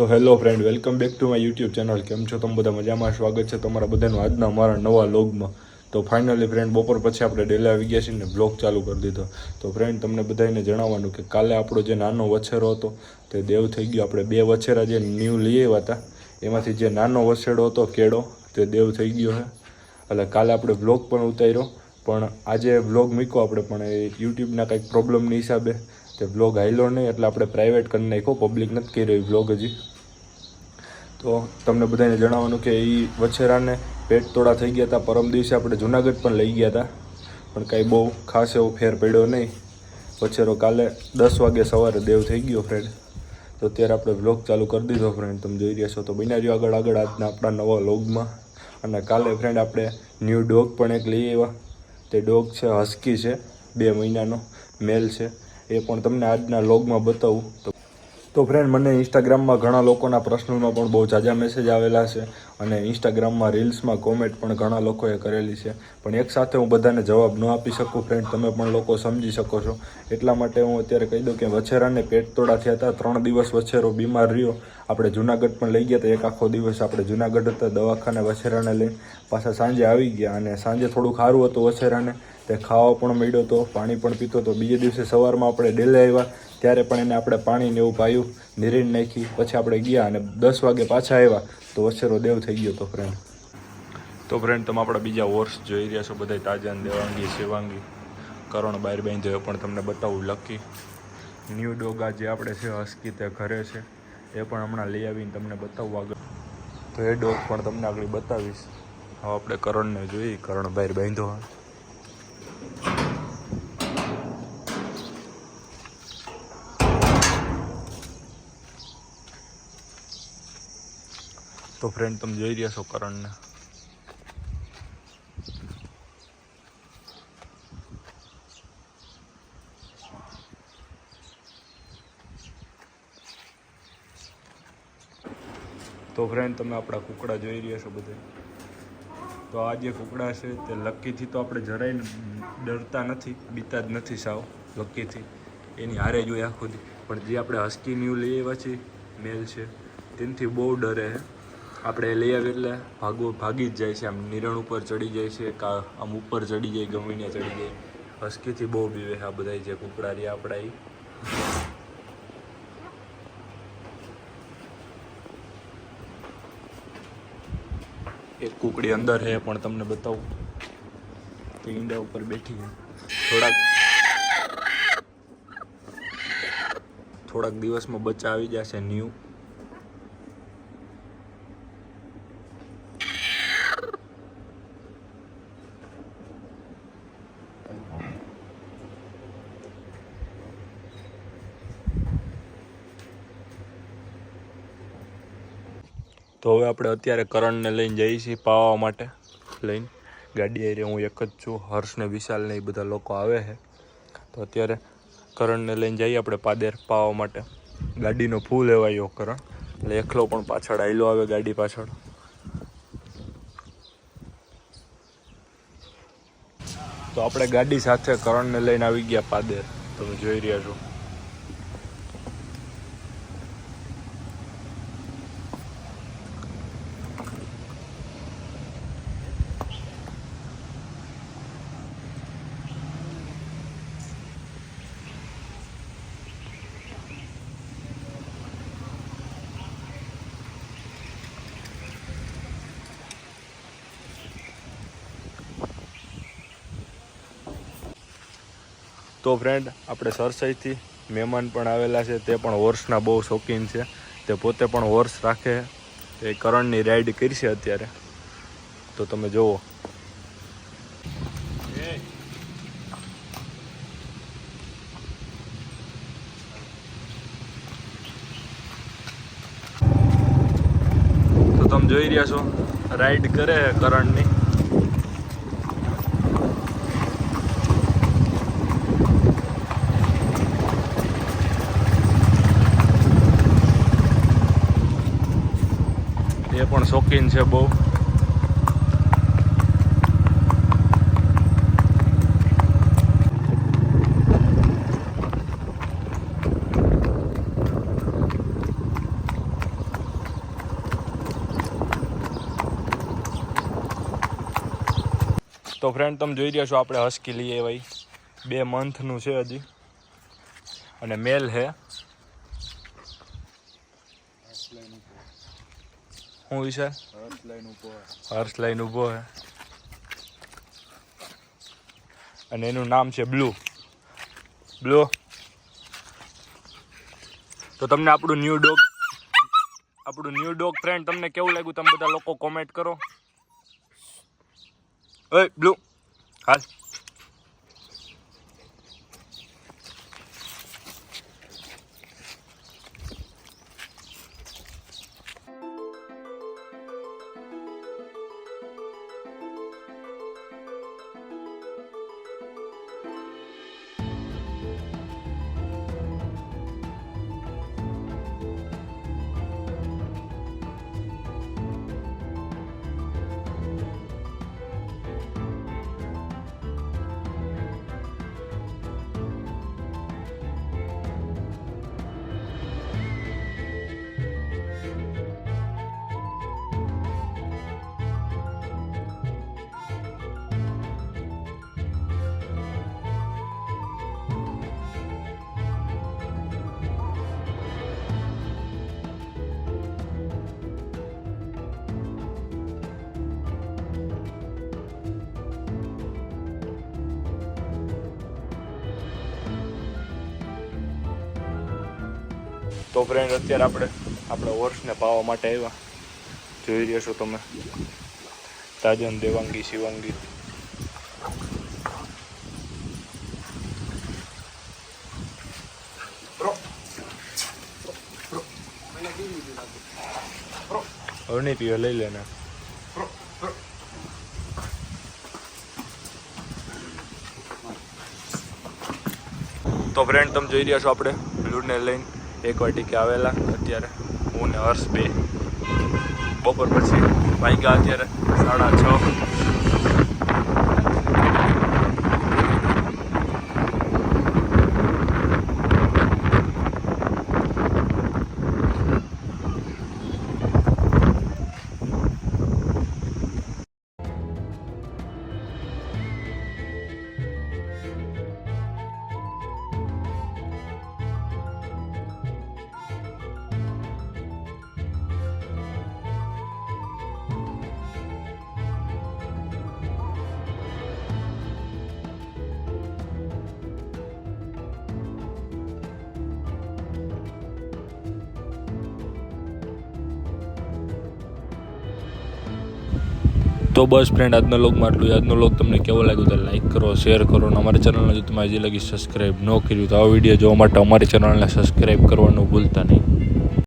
તો hello friend, welcome back to my YouTube channel. કેમ છો તમે બધા? મજામાં? સ્વાગત છે તમારા બધાનું આજના અમારા નવા વ્લોગમાં. તો ફાઇનલી ફ્રેન્ડ, બપોર પછી આપણે ડેલી આવી ગયા છીએ ને વ્લોગ ચાલુ કરી દીધો. તો ફ્રેન્ડ, તમને બધાને જણાવવાનું કે કાલે આપણો જે નાનો વછેરો હતો તે દેવ થઈ ગયો. આપણે 2 વછેરા જે ન્યૂ લઈ આવ્યા હતા એમાંથી જે નાનો વછેડો હતો કેળો તે દેવ થઈ ગયો છે. એટલે કાલે આપણે વ્લોગ પણ ઉતાર્યો, પણ આજે વ્લોગ મૂક્યો આપણે, પણ એ યુટ્યુબના કંઈક પ્રોબ્લેમની હિસાબે તે વ્લોગ હાલ્યો નહીં, એટલે આપણે પ્રાઇવેટ કરી નાખ્યો, પબ્લિક નથી કરી રહ્યો વ્લોગ હજી. તો તમને બધાને જણાવવાનું કે એ વછેરાને પેટ તોડા થઈ ગયા હતા. પરમ દિવસે આપણે જુનાગઢ પણ લઈ ગયા હતા, પણ કાંઈ બહુ ખાસ એવો ફેર પડ્યો નહીં. વછેરો કાલે 10 વાગે સવારે દેવ થઈ ગયો ફ્રેન્ડ. તો અત્યારે આપણે વ્લોગ ચાલુ કરી દીધો ફ્રેન્ડ, તમે જોઈ રહ્યા છો. તો બન્યા રહ્યો આગળ આજના આપણા નવા વ્લોગમાં. અને કાલે ફ્રેન્ડ આપણે ન્યૂ ડોગ પણ એક લઈ આવ્યા. તે ડોગ છે હસ્કી છે, 2 મહિનાનો મેલ છે. એ પણ તમને આજના વ્લોગમાં બતાવું. તો ફ્રેન્ડ, મને ઇન્સ્ટાગ્રામમાં ઘણા લોકોના પર્સનલમાં પણ બહુ ઝાઝા મેસેજ આવેલા છે, અને ઇન્સ્ટાગ્રામમાં રીલ્સમાં કોમેન્ટ પણ ઘણા લોકોએ કરેલી છે. પણ એકસાથે હું બધાને જવાબ ન આપી શકું ફ્રેન્ડ, તમે પણ લોકો સમજી શકો છો. એટલા માટે હું અત્યારે કહી દઉં કે વછેરાને પેટ તોડા થયા હતા. 3 દિવસ વછેરો બીમાર રહ્યો. આપણે જુનાગઢ પણ લઈ ગયા હતા. એક આખો દિવસ આપણે જુનાગઢ હતા દવાખાને વછેરાને લઈને. પાછા સાંજે આવી ગયા, અને સાંજે થોડું સારું હતું વછેરાને. તે ખાવા પણ મળ્યો હતો, પાણી પણ પીતો હતો. બીજે દિવસે સવારમાં આપણે ડેલે આવ્યા ત્યારે પણ એને આપણે પાણીને એવું પાયું, નીરીને નાખી. પછી આપણે ગયા અને 10 વાગે પાછા આવ્યા તો વછેરો દેવ થઈ ગયો હતો ફ્રેન્ડ. તો ફ્રેન્ડ, તમે આપણા બીજા હોર્સ જોઈ રહ્યા છો બધા, તાજન, દેવાંગી, શિવાંગી, કરણ બહાર બાંધ્યો પણ તમને બતાવું. લકી ન્યૂ ડોગ આ જે આપણે છે હસ્કી, તે ઘરે છે. એ પણ હમણાં લઈ આવીને તમને બતાવું આગળ. તો એ ડોગ પણ તમને આગળ બતાવીશ. હવે આપણે કરણને જોઈએ, કરણ બહાર બાંધ્યો. તો ફ્રેન્ડ, તમે જોઈ રહ્યા છો કરણને. તો ફ્રેન્ડ, તમે આપણા કુકડા જોઈ રહ્યા છો બધે. તો આ જે કુકડા છે તે લકીથી તો આપણે જરાય ડરતા નથી, બીતા જ નથી સાવ લકીથી. એની હારે જોઈએ આખું દી. પણ જે આપણે હસ્કી ન્યૂ લઈ આવ્યા છીએ મેલ છે, તેનાથી બહુ ડરે છે. આપણે લઈ આવીએ એટલે ભાગી જ જાય છે. આમ નિરણ ઉપર ચડી જાય છે, આમ ઉપર ચડી જાય, ગમે ત્યાં ચડી જાય. હસ્કીથી બહુ બીવે છે આ બધા જે કુકડા રહ્યા આપણા. એક કુકડી અંદર છે, પણ તમને બતાવું. તે ઈંડા ઉપર બેઠી છે. થોડાક દિવસમાં બચ્ચા આવી જશે ન્યૂ. તો હવે આપણે અત્યારે કરણને લઈને જઈએ છીએ પાવા માટે. લઈને ગાડી આવી, હું એક જ છું. હર્ષને, વિશાલને એ બધા લોકો આવે છે. તો અત્યારે કરણને લઈને જઈએ આપણે પાદેર પાવા માટે. ગાડીનો ફૂલ એવાયો કરણ, એટલે એકલો પણ પાછળ આયલો આવે ગાડી પાછળ. તો આપણે ગાડી સાથે કરણને લઈને આવી ગયા પાદેર, તમે જોઈ રહ્યા છો. તો ફ્રેન્ડ, આપણે સરસાઈથી મહેમાન પણ આવેલા છે. તે પણ હોર્સના બહુ શોખીન છે. તે પોતે પણ હોર્સ રાખે. તે કરણની રાઈડ કરશે અત્યારે, તો તમે જુઓ. તો તમે જોઈ રહ્યા છો રાઈડ કરે કરણની. એ પણ શોખીન છે બહુ. તો ફ્રેન્ડ તમે જોઈ રહ્યા છો આપણે હસ્કી લઈએ ભાઈ 2 મંથનું છે હજી અને મેલ છે શું વિશે હર્ષ લાઈન ઊભો છે અને એનું નામ છે બ્લુ તો તમને આપણું ન્યૂ ડોગ ફ્રેન્ડ તમને કેવું લાગ્યું તમે બધા લોકો કોમેન્ટ કરો ઓય બ્લુ હાલ તો ફ્રેન્ડ અત્યારે આપણે હોર્સને પાવા માટે આવ્યા જોઈ રહ્યા છો તમે તાજન દેવાંગી શિવાંગી હવે નહીં પીવે લઈ લેને તો ફ્રેન્ડ તમે જોઈ રહ્યા છો આપણે બ્લૂને લઈને 1 વાટિકે આવેલા અત્યારે હું ને હર્ષ 2 બપોર પછી વાગ્યા અત્યારે 6:30 તો બસ ફ્રેન્ડ આજનો લોગમાં આટલું આજનો લોગ તમને કેવો લાગ્યો તો લાઈક કરો શેર કરો અને અમારી ચેનલને જો તમે હજી લગી સબસ્ક્રાઈબ ન કર્યું તો આ વિડીયો જોવા માટે અમારી ચેનલને સબસ્ક્રાઈબ કરવાનું ભૂલતા નહીં